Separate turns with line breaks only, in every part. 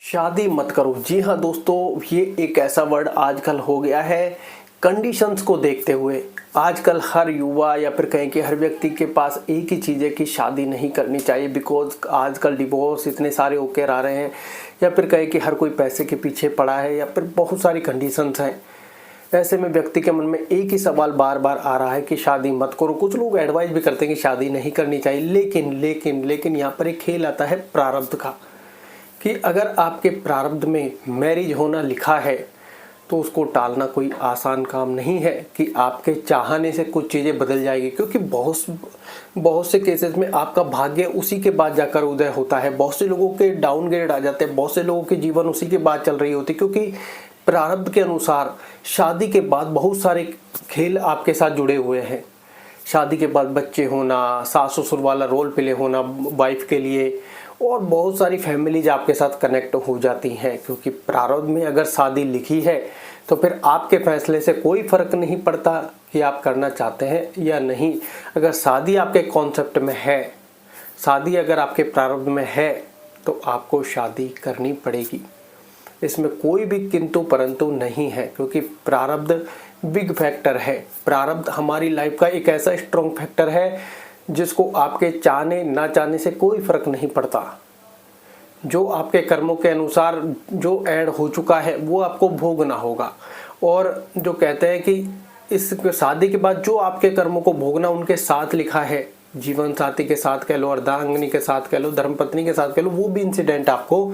शादी मत करो। जी हाँ दोस्तों, ये एक ऐसा वर्ड आजकल हो गया है। कंडीशंस को देखते हुए आजकल हर युवा या फिर कहें कि हर व्यक्ति के पास एक ही चीज़ है कि शादी नहीं करनी चाहिए। बिकॉज आजकल डिवोर्स इतने सारे होकर आ रहे हैं, या फिर कहें कि हर कोई पैसे के पीछे पड़ा है, या फिर बहुत सारी कंडीशंस हैं। ऐसे में व्यक्ति के मन में एक ही सवाल बार बार आ रहा है कि शादी मत करो। कुछ लोग एडवाइस भी करते हैं कि शादी नहीं करनी चाहिए, लेकिन यहाँ पर एक खेल आता है प्रारब्ध का, कि अगर आपके प्रारब्ध में मैरिज होना लिखा है तो उसको टालना कोई आसान काम नहीं है कि आपके चाहने से कुछ चीज़ें बदल जाएगी। क्योंकि बहुत से केसेस में आपका भाग्य उसी के बाद जाकर उदय होता है। बहुत से लोगों के डाउनग्रेड आ जाते हैं, बहुत से लोगों के जीवन उसी के बाद चल रही होती, क्योंकि प्रारब्ध के अनुसार शादी के बाद बहुत सारे खेल आपके साथ जुड़े हुए हैं। शादी के बाद बच्चे होना, सास ससुर वाला रोल प्ले होना वाइफ के लिए, और बहुत सारी फैमिलीज आपके साथ कनेक्ट हो जाती हैं। क्योंकि प्रारब्ध में अगर शादी लिखी है तो फिर आपके फैसले से कोई फ़र्क नहीं पड़ता कि आप करना चाहते हैं या नहीं। अगर शादी आपके कॉन्सेप्ट में है, शादी अगर आपके प्रारब्ध में है, तो आपको शादी करनी पड़ेगी। इसमें कोई भी किंतु परंतु नहीं है, क्योंकि प्रारब्ध बिग फैक्टर है। प्रारब्ध हमारी लाइफ का एक ऐसा स्ट्रॉन्ग फैक्टर है जिसको आपके चाहने ना चाहने से कोई फर्क नहीं पड़ता। जो आपके कर्मों के अनुसार जो ऐड हो चुका है वो आपको भोगना होगा। और जो कहते हैं कि इस शादी के बाद जो आपके कर्मों को भोगना उनके साथ लिखा है, जीवन साथी के साथ कह लो, अर्धांगिनी के साथ कह लो, धर्मपत्नी के साथ कह लो, वो भी इंसिडेंट आपको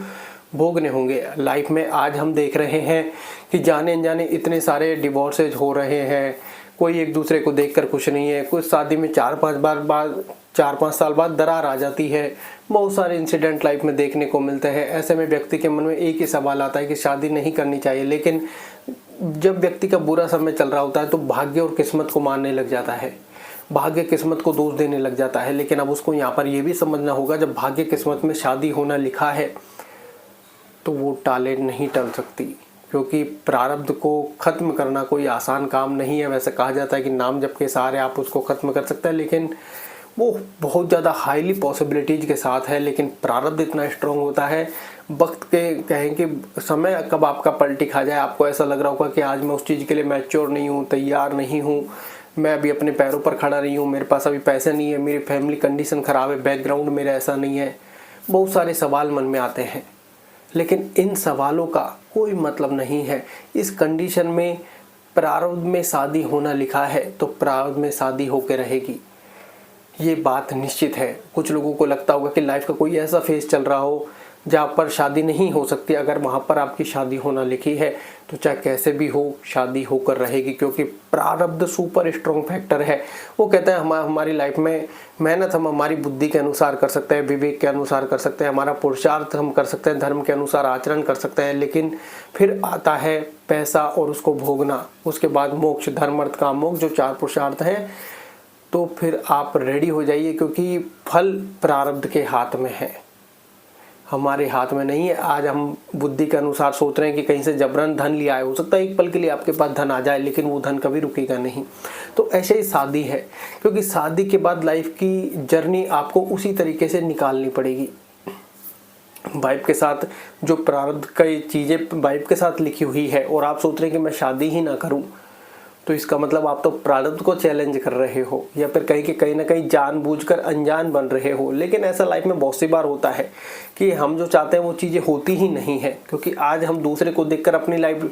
भोगने होंगे लाइफ में। आज हम देख रहे हैं कि जाने अनजाने इतने सारे डिवोर्सेज हो रहे हैं। कोई एक दूसरे को देखकर खुश नहीं है। कुछ शादी में 4-5 साल बाद दरार आ जाती है। बहुत सारे इंसिडेंट लाइफ में देखने को मिलते हैं। ऐसे में व्यक्ति के मन में एक ही सवाल आता है कि शादी नहीं करनी चाहिए। लेकिन जब व्यक्ति का बुरा समय चल रहा होता है तो भाग्य और किस्मत को मानने लग जाता है, भाग्य किस्मत को दोष देने लग जाता है। लेकिन अब उसको यहाँ पर यह भी समझना होगा, जब भाग्य किस्मत में शादी होना लिखा है तो वो टाले नहीं टल सकती। क्योंकि प्रारब्ध को खत्म करना कोई आसान काम नहीं है। वैसे कहा जाता है कि नाम जप के सहारे आप उसको खत्म कर सकते हैं, लेकिन वो बहुत ज़्यादा हाईली पॉसिबिलिटीज के साथ है। लेकिन प्रारब्ध इतना स्ट्रांग होता है, वक्त के कहें कि समय कब आपका पलटी खा जाए, आपको ऐसा लग रहा होगा कि आज मैं उस चीज़ के लिए मैच्योर नहीं हूँ, तैयार नहीं हूँ, मैं अभी अपने पैरों पर खड़ा नहीं हूँ, मेरे पास अभी पैसे नहीं है, मेरी फैमिली कंडीशन ख़राब है, बैकग्राउंड मेरा ऐसा नहीं है। बहुत सारे सवाल मन में आते हैं, लेकिन इन सवालों का कोई मतलब नहीं है। इस कंडीशन में प्रारब्ध में शादी होना लिखा है तो प्रारब्ध में शादी होकर रहेगी, ये बात निश्चित है। कुछ लोगों को लगता होगा कि लाइफ का कोई ऐसा फेज चल रहा हो जहाँ पर शादी नहीं हो सकती। अगर वहाँ पर आपकी शादी होना लिखी है तो चाहे कैसे भी हो शादी होकर रहेगी, क्योंकि प्रारब्ध सुपर स्ट्रॉन्ग फैक्टर है। वो कहते हैं हमारी लाइफ में मेहनत हम हमारी बुद्धि के अनुसार कर सकते हैं, विवेक के अनुसार कर सकते हैं, हमारा पुरुषार्थ हम कर सकते हैं, धर्म के अनुसार आचरण कर सकते हैं। लेकिन फिर आता है पैसा और उसको भोगना, उसके बाद मोक्ष, धर्म अर्थ काम मोक्ष, जो 4 पुरुषार्थ हैं। तो फिर आप रेडी हो जाइए, क्योंकि फल प्रारब्ध के हाथ में है, हमारे हाथ में नहीं है। आज हम बुद्धि के अनुसार सोच रहे हैं कि कहीं से जबरन धन लिया है, हो सकता है एक पल के लिए आपके पास धन आ जाए, लेकिन वो धन कभी रुकेगा नहीं। तो ऐसे ही शादी है, क्योंकि शादी के बाद लाइफ की जर्नी आपको उसी तरीके से निकालनी पड़ेगी। वाइफ के साथ जो प्रारब्ध कई चीज़ें वाइफ के साथ लिखी हुई है और आप सोच रहे हैं कि मैं शादी ही ना करूं, तो इसका मतलब आप तो प्रारब्ध को चैलेंज कर रहे हो, या फिर कहीं ना कहीं जानबूझकर अनजान बन रहे हो। लेकिन ऐसा लाइफ में बहुत सी बार होता है कि हम जो चाहते हैं वो चीज़ें होती ही नहीं है। क्योंकि आज हम दूसरे को देखकर अपनी लाइफ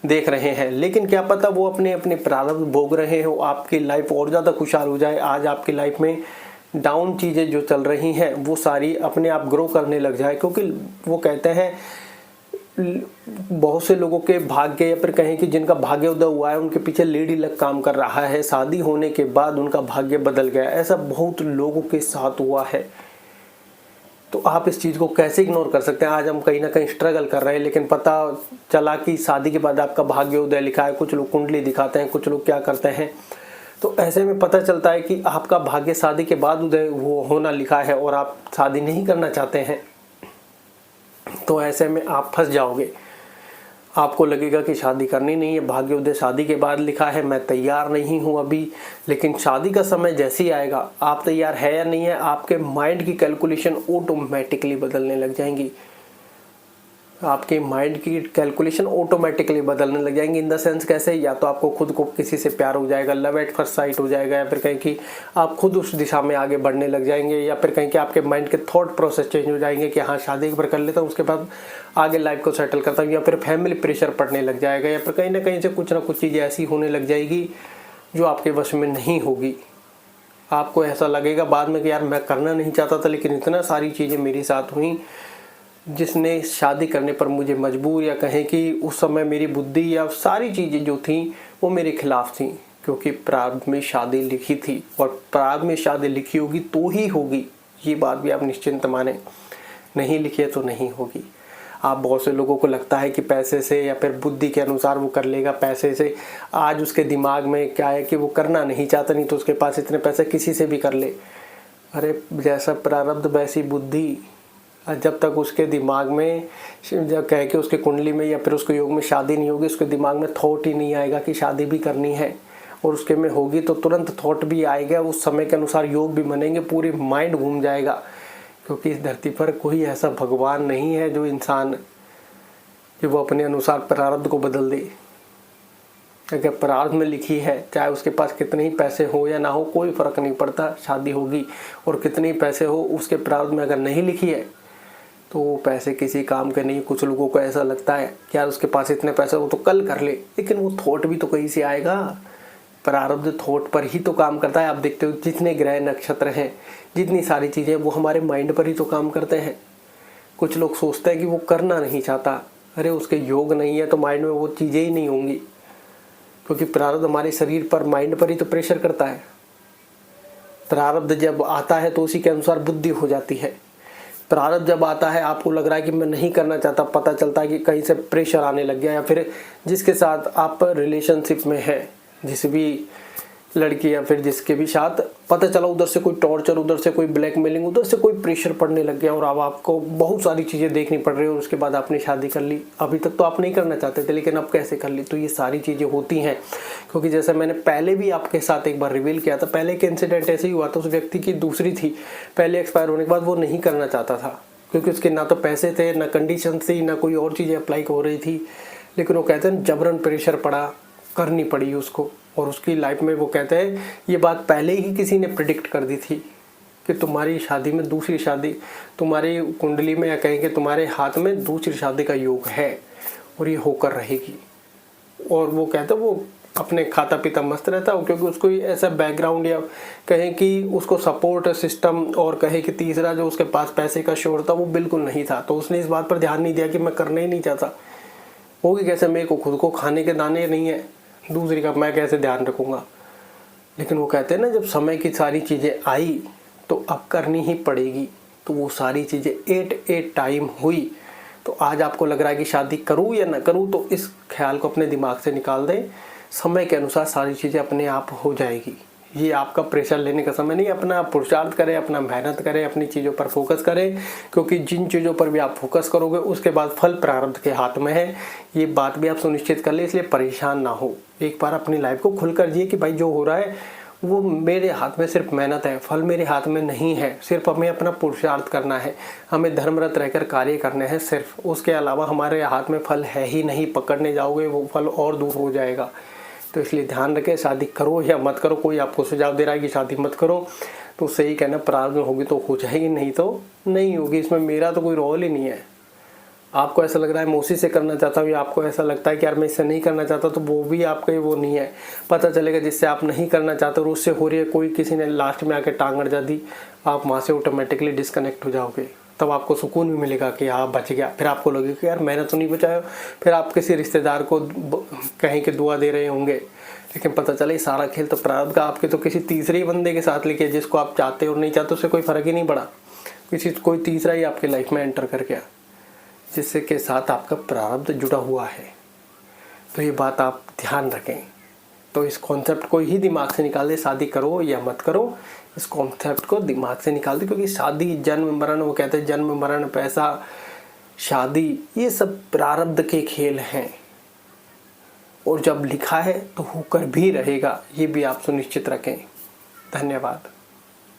देख रहे हैं, लेकिन क्या पता वो अपने अपने प्रारब्ध भोग रहे हो, आपकी लाइफ और ज़्यादा खुशहाल हो जाए। आज आपकी लाइफ में डाउन चीज़ें जो चल रही हैं वो सारी अपने आप ग्रो करने लग जाए। क्योंकि वो कहते हैं बहुत से लोगों के भाग्य, या फिर कहें कि जिनका भाग्य उदय हुआ है उनके पीछे लेडी लक काम कर रहा है, शादी होने के बाद उनका भाग्य बदल गया। ऐसा बहुत लोगों के साथ हुआ है। तो आप इस चीज़ को कैसे इग्नोर कर सकते हैं। आज हम कहीं ना कहीं स्ट्रगल कर रहे हैं, लेकिन पता चला कि शादी के बाद आपका भाग्य उदय लिखा है। कुछ लोग कुंडली दिखाते हैं, कुछ लोग क्या करते हैं। तो ऐसे में पता चलता है कि आपका भाग्य शादी के बाद उदय होना लिखा है और आप शादी नहीं करना चाहते हैं। तो ऐसे में आप फंस जाओगे। आपको लगेगा कि शादी करनी नहीं है, भाग्य उदय शादी के बाद लिखा है, मैं तैयार नहीं हूँ अभी। लेकिन शादी का समय जैसे ही आएगा, आप तैयार है या नहीं है, आपके माइंड की कैलकुलेशन ऑटोमेटिकली बदलने लग जाएंगी। आपके माइंड की कैलकुलेशन ऑटोमेटिकली बदलने लग जाएंगी। इन द सेंस कैसे, या तो आपको खुद को किसी से प्यार हो जाएगा, लव एट फर्स्ट साइट हो जाएगा, या फिर कहीं कि आप खुद उस दिशा में आगे बढ़ने लग जाएंगे, या फिर कहीं कि आपके माइंड के थॉट प्रोसेस चेंज हो जाएंगे कि हाँ शादी एक बार कर लेता हूँ उसके बाद आगे लाइफ को सेटल करता हूँ, या फिर फैमिली प्रेशर पड़ने लग जाएगा, या फिर कहीं ना कहीं से कुछ ना कुछ चीज़ें ऐसी होने लग जाएगी जो आपके वश में नहीं होगी। आपको ऐसा लगेगा बाद में कि यार मैं करना नहीं चाहता था लेकिन इतना सारी चीज़ें मेरे साथ हुई जिसने शादी करने पर मुझे मजबूर, या कहें कि उस समय मेरी बुद्धि या सारी चीज़ें जो थी वो मेरे खिलाफ थी, क्योंकि प्रारब्ध में शादी लिखी थी और प्रारब्ध में शादी लिखी होगी तो ही होगी, ये बात भी आप निश्चिंत माने। नहीं लिखी है तो नहीं होगी। आप बहुत से लोगों को लगता है कि पैसे से या फिर बुद्धि के अनुसार वो कर लेगा, पैसे से। आज उसके दिमाग में क्या है कि वो करना नहीं चाहता, नहीं तो उसके पास इतने पैसे किसी से भी कर ले। अरे जैसा प्रारब्ध वैसी बुद्धि। जब तक उसके दिमाग में, जब कह के उसके कुंडली में या फिर उसके योग में शादी नहीं होगी, उसके दिमाग में थॉट ही नहीं आएगा कि शादी भी करनी है। और उसके में होगी तो तुरंत थॉट भी आएगा, उस समय के अनुसार योग भी बनेंगे, पूरी माइंड घूम जाएगा। क्योंकि इस धरती पर कोई ऐसा भगवान नहीं है जो इंसान कि वो अपने अनुसार प्रारब्ध को बदल दे। अगर प्रारब्ध में लिखी है, चाहे उसके पास कितने ही पैसे हो या ना हो, कोई फर्क नहीं पड़ता, शादी होगी। और कितने ही पैसे हो, उसके प्रारब्ध में अगर नहीं लिखी है तो वो पैसे किसी काम के नहीं। कुछ लोगों को ऐसा लगता है कि यार उसके पास इतने पैसे हो तो कल कर ले, लेकिन वो थॉट भी तो कहीं से आएगा। प्रारब्ध थॉट पर ही तो काम करता है। आप देखते हो जितने ग्रह नक्षत्र हैं, जितनी सारी चीज़ें, वो हमारे माइंड पर ही तो काम करते हैं। कुछ लोग सोचते हैं कि वो करना नहीं चाहता, अरे उसके योग नहीं है तो माइंड में वो चीज़ें ही नहीं होंगी, क्योंकि प्रारब्ध हमारे शरीर पर, माइंड पर ही तो प्रेशर करता है। प्रारब्ध जब आता है तो उसी के अनुसार बुद्धि हो जाती है। प्रारब्ध जब आता है, आपको लग रहा है कि मैं नहीं करना चाहता, पता चलता है कि कहीं से प्रेशर आने लग गया, या फिर जिसके साथ आप रिलेशनशिप में हैं, जिस भी लड़की या फिर जिसके भी साथ, पता चला उधर से कोई टॉर्चर, उधर से कोई ब्लैकमेलिंग, उधर से कोई प्रेशर पड़ने लग गया और अब आपको बहुत सारी चीज़ें देखनी पड़ रही है। और उसके बाद आपने शादी कर ली। अभी तक तो आप नहीं करना चाहते थे, लेकिन अब कैसे कर ली? तो ये सारी चीज़ें होती हैं, क्योंकि जैसे मैंने पहले भी आपके साथ एक बार रिवील किया था, पहले एक इंसिडेंट ऐसे ही हुआ था। उस व्यक्ति की दूसरी थी, पहले एक्सपायर होने के बाद वो नहीं करना चाहता था, क्योंकि उसके ना तो पैसे थे, ना कंडीशन थी, ना कोई और चीज़ें अप्लाई हो रही थी। लेकिन वो कहते हैं जबरन प्रेशर पड़ा, करनी पड़ी उसको। और उसकी लाइफ में वो कहते हैं ये बात पहले ही किसी ने प्रिडिक्ट कर दी थी कि तुम्हारी शादी में दूसरी शादी, तुम्हारी कुंडली में या कहें कि तुम्हारे हाथ में दूसरी शादी का योग है और ये होकर रहेगी। और वो कहते हैं वो अपने खाता पीता मस्त रहता है, क्योंकि उसको ऐसा बैकग्राउंड या कहें कि उसको सपोर्ट सिस्टम और कहें कि तीसरा जो उसके पास पैसे का शोर था वो बिल्कुल नहीं था। तो उसने इस बात पर ध्यान नहीं दिया कि मैं करना ही नहीं चाहता, होगी कैसे, मेरे को खुद को खाने के दाने नहीं है, दूसरी का मैं कैसे ध्यान रखूँगा। लेकिन वो कहते हैं ना, जब समय की सारी चीज़ें आई तो अब करनी ही पड़ेगी। तो वो सारी चीज़ें एट ए टाइम हुई। तो आज आपको लग रहा है कि शादी करूँ या ना करूँ, तो इस ख्याल को अपने दिमाग से निकाल दें। समय के अनुसार सारी चीज़ें अपने आप हो जाएगी। ये आपका प्रेशर लेने का समय नहीं। अपना पुरुषार्थ करें, अपना मेहनत करें, अपनी चीज़ों पर फोकस करें, क्योंकि जिन चीज़ों पर भी आप फोकस करोगे उसके बाद फल प्रारब्ध के हाथ में है। ये बात भी आप सुनिश्चित कर ले, इसलिए परेशान ना हो। एक बार अपनी लाइफ को खुल कर जिए कि भाई जो हो रहा है वो मेरे हाथ में सिर्फ मेहनत है, फल मेरे हाथ में नहीं है। सिर्फ हमें अपना पुरुषार्थ करना है, हमें धर्मरत रहकर कार्य करने हैं सिर्फ। उसके अलावा हमारे हाथ में फल है ही नहीं। पकड़ने जाओगे वो फल और दूर हो जाएगा। तो इसलिए ध्यान रखें, शादी करो या मत करो। कोई आपको सुझाव दे रहा है कि शादी मत करो, तो सही कहना, प्रारब्ध में होगी तो हो जाएगी, नहीं तो नहीं होगी। इसमें मेरा तो कोई रोल ही नहीं है। आपको ऐसा लग रहा है मैं उसी से करना चाहता हूँ, या आपको ऐसा लगता है कि यार मैं इससे नहीं करना चाहता, तो वो भी आपका वो नहीं है। पता चलेगा जिससे आप नहीं करना चाहते और उससे हो रही है, कोई किसी ने लास्ट में आके टांग अड़जा दी, आप वहाँ से ऑटोमेटिकली डिस्कनेक्ट हो जाओगे। तब आपको सुकून भी मिलेगा कि हाँ बच गया। फिर आपको लगेगा कि यार मैंने तो नहीं बचाया। फिर आप किसी रिश्तेदार को कहीं के दुआ दे रहे होंगे, लेकिन पता चले सारा खेल तो प्रारब्ध का आपके तो किसी तीसरे बंदे के साथ लेके, जिसको आप चाहते और नहीं चाहते उससे कोई फ़र्क ही नहीं पड़ा। कोई तीसरा ही आपकी लाइफ में एंटर कर गया, जिससे के साथ आपका प्रारब्ध जुड़ा हुआ है। तो ये बात आप ध्यान रखें। तो इस कॉन्सेप्ट को ही दिमाग से निकाल दे, शादी करो या मत करो, इस कॉन्सेप्ट को दिमाग से निकाल दे। क्योंकि शादी, जन्म मरण, वो कहते हैं जन्म मरण, पैसा, शादी, ये सब प्रारब्ध के खेल हैं। और जब लिखा है तो होकर भी रहेगा, ये भी आप सुनिश्चित रखें। धन्यवाद।